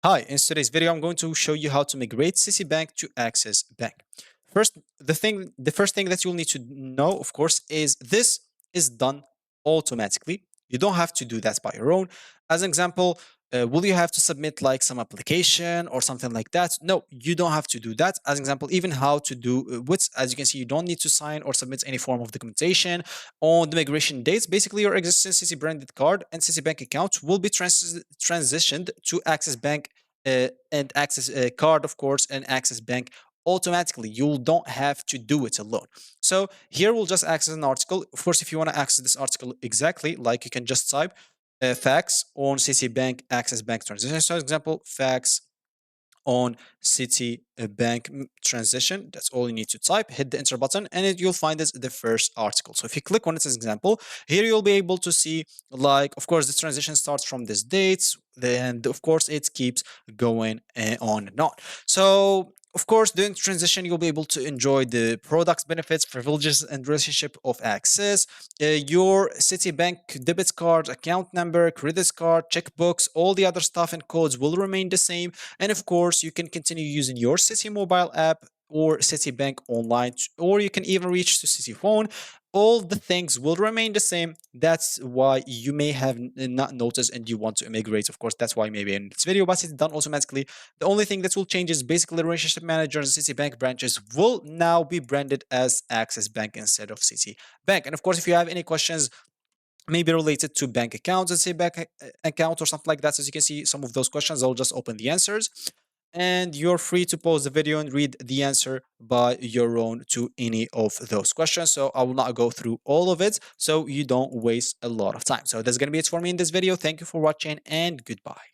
Hi, in today's video, I'm going to show you how to migrate Citibank to Access Bank. The first thing that you'll need to know, of course, is this is done automatically. You don't have to do that by your own. As an example, will you have to submit like some application or something like that? No, you don't have to do that. As an example, even how to do which, as you can see, you don't need to sign or submit any form of documentation on the migration dates. Basically, your existing Citi branded card and Citibank account will be transitioned to Access Bank and Access card, of course, and Access Bank automatically. You don't have to do it alone. So here we'll just access an article. Of course, if you want to access this article exactly, like you can just type facts on Citibank Access Bank transition. So, example, facts on Citibank transition. That's all you need to type. Hit the enter button, and you'll find this the first article. So if you click on it as example, here you'll be able to see, like, of course, the transition starts from this date, then of course it keeps going on and on. So of course, during transition, you'll be able to enjoy the products, benefits, privileges, and relationship of access. Your Citibank debit card, account number, credit card, checkbooks, all the other stuff and codes will remain the same. And of course, you can continue using your Citi mobile app or Citibank online, or you can even reach to Citi phone. All the things will remain the same. That's why you may have not noticed and you want to immigrate. Of course, that's why maybe in this video, but it's done automatically. The only thing that will change is basically the relationship managers and Citibank branches will now be branded as Access Bank instead of Citibank. And of course, if you have any questions, maybe related to bank accounts, let's say bank account or something like that. As you can see, some of those questions, I'll just open the answers. And you're free to pause the video and read the answer by your own to any of those questions. So I will not go through all of it so you don't waste a lot of time. So that's going to be it for me in this video. Thank you for watching and goodbye.